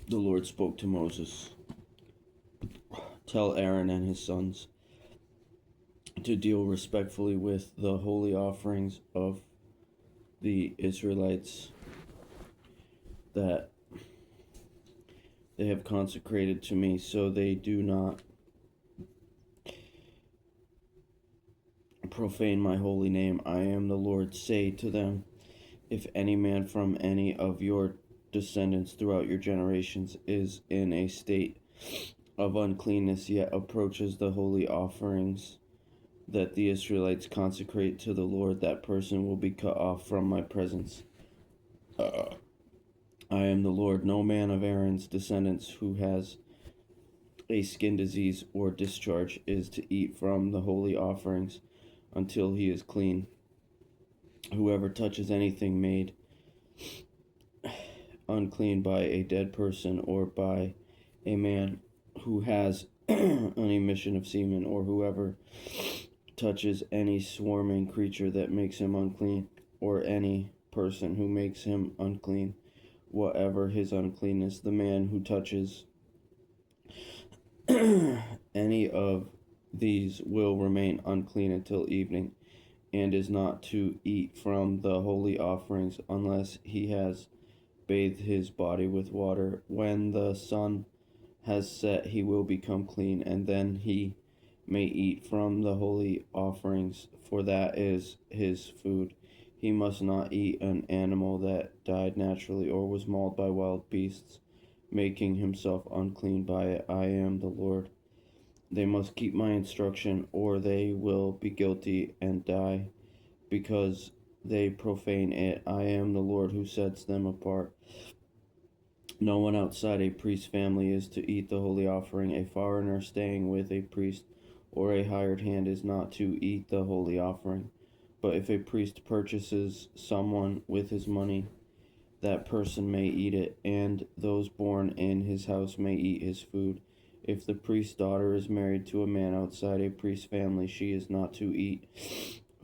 The Lord spoke to Moses, "Tell Aaron and his sons to deal respectfully with the holy offerings of the Israelites that they have consecrated to me, so they do not profane my holy name. I am the Lord. Say to them, if any man from any of your descendants throughout your generations is in a state of uncleanness, yet approaches the holy offerings that the Israelites consecrate to the Lord, that person will be cut off from my presence. I am the Lord. No man of Aaron's descendants who has a skin disease or discharge is to eat from the holy offerings until he is clean. Whoever touches anything made unclean by a dead person or by a man who has an emission of semen, or whoever touches any swarming creature that makes him unclean, or any person who makes him unclean, whatever his uncleanness, the man who touches any of these will remain unclean until evening, and is not to eat from the holy offerings unless he has bathed his body with water. When the sun has set, he will become clean, and then he may eat from the holy offerings, for that is his food. He must not eat an animal that died naturally or was mauled by wild beasts, making himself unclean by it. I am the Lord. They must keep my instruction, or they will be guilty and die, because they profane it. I am the Lord who sets them apart. No one outside a priest's family is to eat the holy offering. A foreigner staying with a priest or a hired hand is not to eat the holy offering. But if a priest purchases someone with his money, that person may eat it, and those born in his house may eat his food. If the priest's daughter is married to a man outside a priest's family, she is not to eat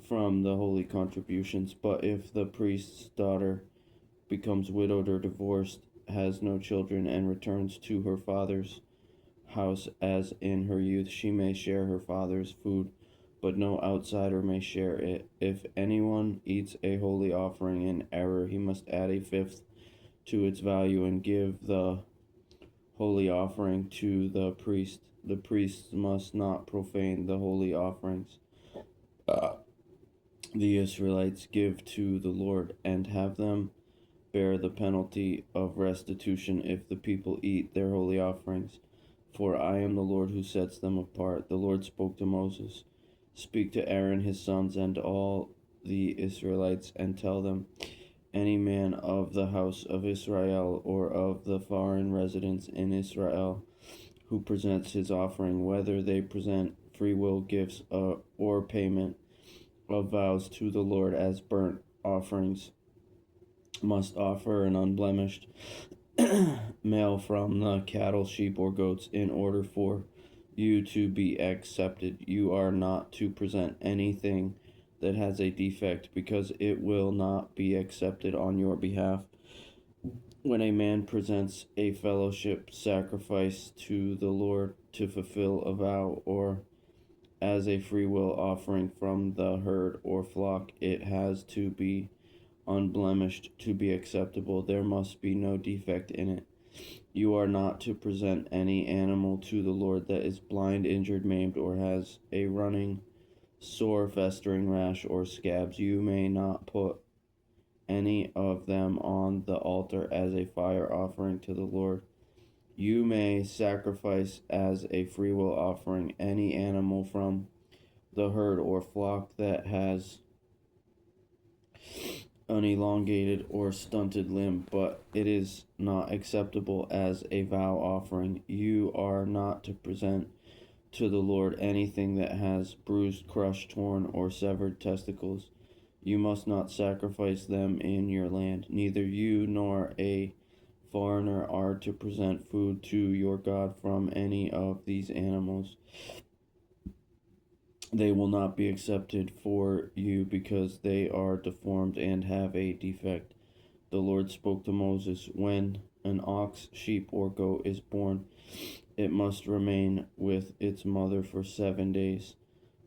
from the holy contributions. But if the priest's daughter becomes widowed or divorced, has no children, and returns to her father's house as in her youth, she may share her father's food, but no outsider may share it. If anyone eats a holy offering in error, he must add a fifth to its value and give the holy offering to the priest. The priest must not profane the holy offerings the Israelites give to the Lord, and have them bear the penalty of restitution if the people eat their holy offerings. For I am the Lord who sets them apart. The Lord spoke to Moses, speak to Aaron his sons and all the Israelites, and tell them, any man of the house of Israel or of the foreign residents in Israel who presents his offering, whether they present free will gifts or payment of vows to the Lord as burnt offerings, must offer an unblemished male from the cattle, sheep, or goats in order for you to be accepted. You are not to present anything that has a defect, because it will not be accepted on your behalf. When a man presents a fellowship sacrifice to the Lord to fulfill a vow, or as a free will offering from the herd or flock, it has to be unblemished to be acceptable. There must be no defect in it. You are not to present any animal to the Lord that is blind, injured, maimed, or has a running, sore, festering rash, or scabs. You may not put any of them on the altar as a fire offering to the Lord. You may sacrifice as a freewill offering any animal from the herd or flock that has an elongated or stunted limb, but it is not acceptable as a vow offering. You are not to present to the Lord anything that has bruised, crushed, torn, or severed testicles. You must not sacrifice them in your land. Neither you nor a foreigner are to present food to your God from any of these animals. They will not be accepted for you, because they are deformed and have a defect. The Lord spoke to Moses, when an ox, sheep, or goat is born, it must remain with its mother for 7 days.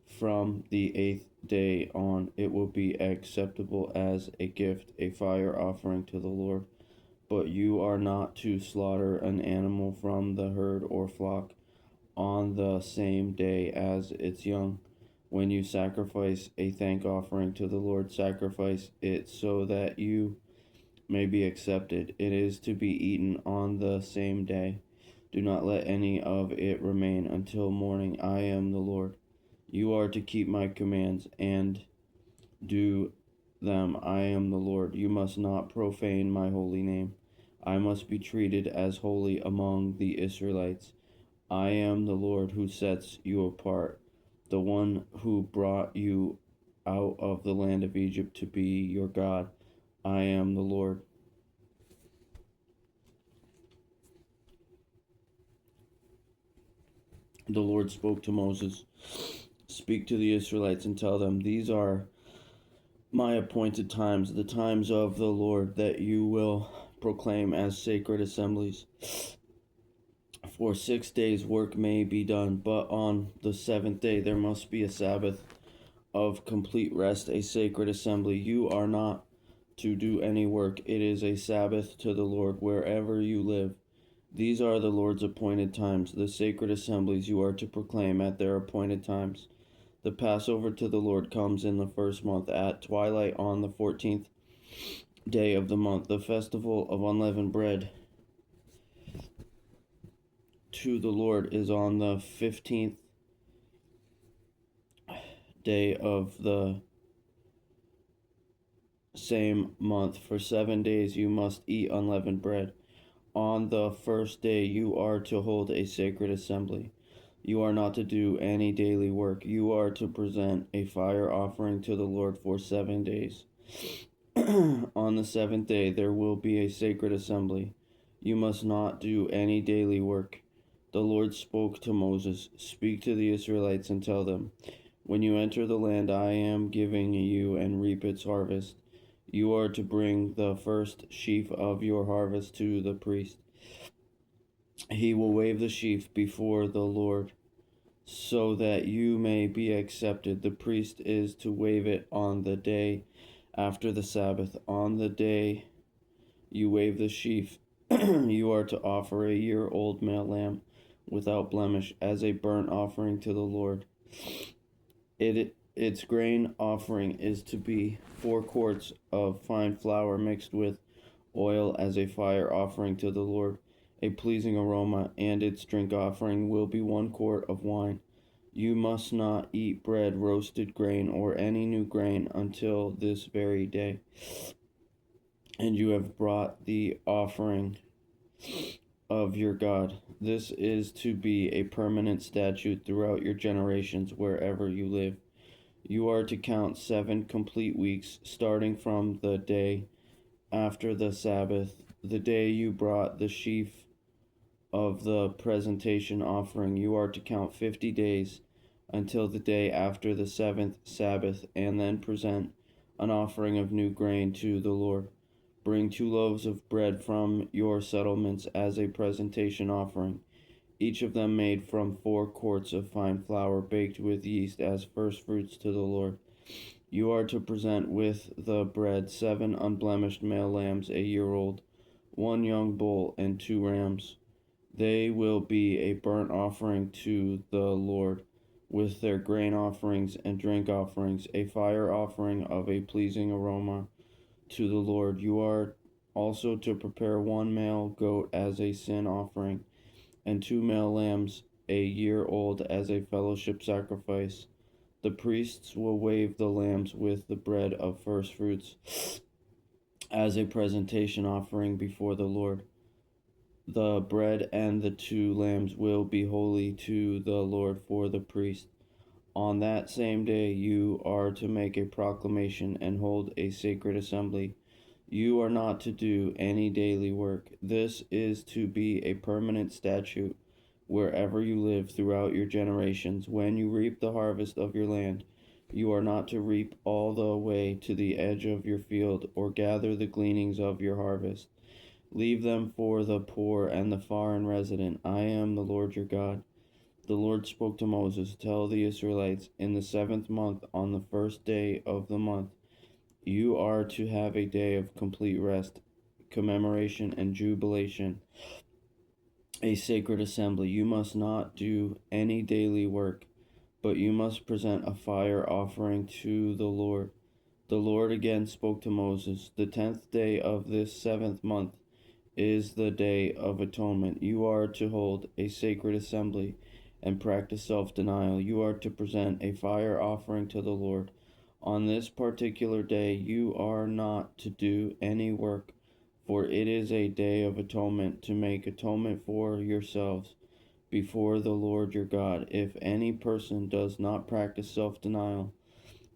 From the 8th day on, it will be acceptable as a gift, a fire offering to the Lord. But you are not to slaughter an animal from the herd or flock on the same day as its young. When you sacrifice a thank offering to the Lord, sacrifice it so that you may be accepted. It is to be eaten on the same day. Do not let any of it remain until morning. I am the Lord. You are to keep my commands and do them. I am the Lord. You must not profane my holy name. I must be treated as holy among the Israelites. I am the Lord who sets you apart, the one who brought you out of the land of Egypt to be your God. I am the Lord. The Lord spoke to Moses, "Speak to the Israelites and tell them, these are my appointed times, the times of the Lord that you will proclaim as sacred assemblies. For 6 days work may be done, but on the seventh day there must be a Sabbath of complete rest, a sacred assembly. You are not to do any work. It is a Sabbath to the Lord wherever you live. These are the Lord's appointed times, the sacred assemblies you are to proclaim at their appointed times. The Passover to the Lord comes in the first month at twilight on the 14th day of the month. The festival of unleavened bread to the Lord is on the 15th day of the same month. For 7 days you must eat unleavened bread. On the first day you are to hold a sacred assembly. You are not to do any daily work. You are to present a fire offering to the Lord for 7 days. On the seventh day there will be a sacred assembly. You must not do any daily work. The Lord spoke to Moses, "Speak to the Israelites and tell them, when you enter the land I am giving you and reap its harvest, you are to bring the first sheaf of your harvest to the priest. He will wave the sheaf before the Lord so that you may be accepted. The priest is to wave it on the day after the Sabbath. On the day you wave the sheaf, you are to offer a year-old male lamb without blemish as a burnt offering to the Lord. Its grain offering is to be 4 quarts of fine flour mixed with oil as a fire offering to the Lord, a pleasing aroma, and its drink offering will be 1 quart of wine. You must not eat bread, roasted grain, or any new grain until this very day, and you have brought the offering of your God. This is to be a permanent statute throughout your generations wherever you live. You are to count 7 complete weeks, starting from the day after the Sabbath, the day you brought the sheaf of the presentation offering. You are to count 50 days until the day after the 7th Sabbath, and then present an offering of new grain to the Lord. Bring 2 loaves of bread from your settlements as a presentation offering, each of them made from 4 quarts of fine flour baked with yeast as first fruits to the Lord. You are to present with the bread 7 unblemished male lambs a year old, 1 young bull, and 2 rams. They will be a burnt offering to the Lord, with their grain offerings and drink offerings, a fire offering of a pleasing aroma to the Lord. You are also to prepare 1 male goat as a sin offering, and 2 male lambs a year old as a fellowship sacrifice. The priests will wave the lambs with the bread of first fruits as a presentation offering before the Lord. The bread and the 2 lambs will be holy to the Lord for the priest. On that same day you are to make a proclamation and hold a sacred assembly. You are not to do any daily work. This is to be a permanent statute wherever you live throughout your generations. When you reap the harvest of your land, you are not to reap all the way to the edge of your field or gather the gleanings of your harvest. Leave them for the poor and the foreign resident. I am the Lord your God. The Lord spoke to Moses, tell the Israelites, in the 7th month, on the 1st day of the month, you are to have a day of complete rest, commemoration, and jubilation, a sacred assembly. You must not do any daily work, but you must present a fire offering to the Lord. The Lord again spoke to Moses, the 10th day of this 7th month is the Day of Atonement. You are to hold a sacred assembly and practice self-denial. You are to present a fire offering to the Lord. On this particular day, you are not to do any work, for it is a day of atonement, to make atonement for yourselves before the Lord your God. If any person does not practice self-denial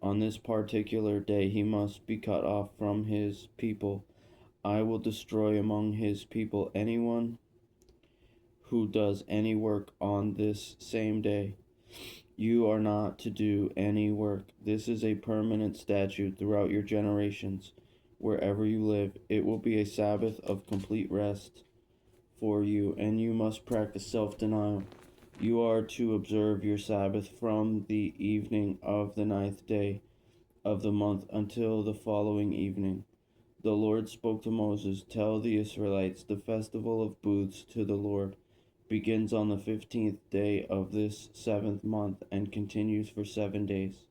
on this particular day, he must be cut off from his people. I will destroy among his people anyone who does any work on this same day. You are not to do any work. This is a permanent statute throughout your generations. Wherever you live, it will be a Sabbath of complete rest for you, and you must practice self-denial. You are to observe your Sabbath from the evening of the 9th day of the month until the following evening. The Lord spoke to Moses, tell the Israelites, the festival of booths to the Lord begins on the 15th day of this 7th month and continues for 7 days.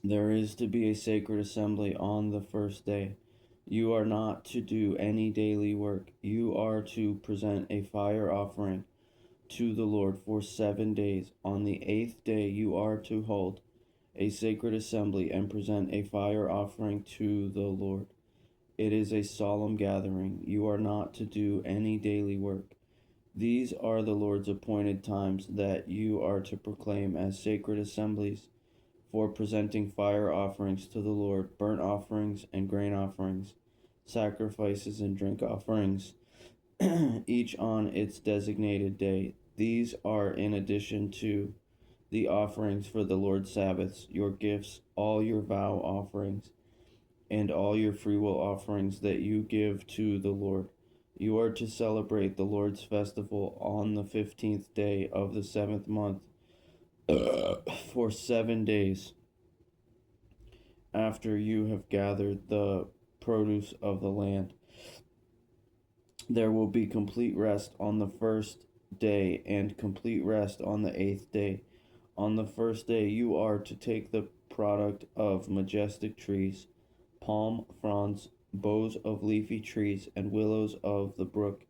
There is to be a sacred assembly on the first day. You are not to do any daily work. You are to present a fire offering to the Lord for 7 days. On the 8th day you are to hold a sacred assembly and present a fire offering to the Lord. It is a solemn gathering. You are not to do any daily work. These are the Lord's appointed times that you are to proclaim as sacred assemblies for presenting fire offerings to the Lord, burnt offerings and grain offerings, sacrifices and drink offerings, each on its designated day. These are in addition to the offerings for the Lord's Sabbaths, your gifts, all your vow offerings, and all your freewill offerings that you give to the Lord. You are to celebrate the Lord's festival on the 15th day of the 7th month for 7 days after you have gathered the produce of the land. There will be complete rest on the 1st day and complete rest on the 8th day. On the 1st day, you are to take the product of majestic trees, palm fronds, boughs of leafy trees, and willows of the brook,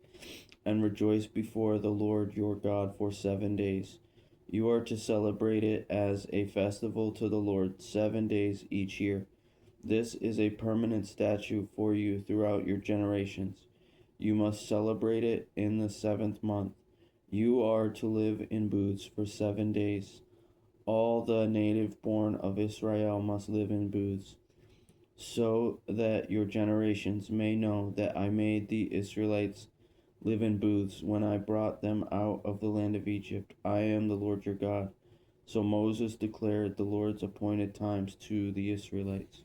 and rejoice before the Lord your God for 7 days. You are to celebrate it as a festival to the Lord 7 days each year. This is a permanent statute for you throughout your generations. You must celebrate it in the 7th month. You are to live in booths for 7 days. All the native born of Israel must live in booths, so that your generations may know that I made the Israelites live in booths when I brought them out of the land of Egypt. I am the Lord your God. So Moses declared the Lord's appointed times to the Israelites.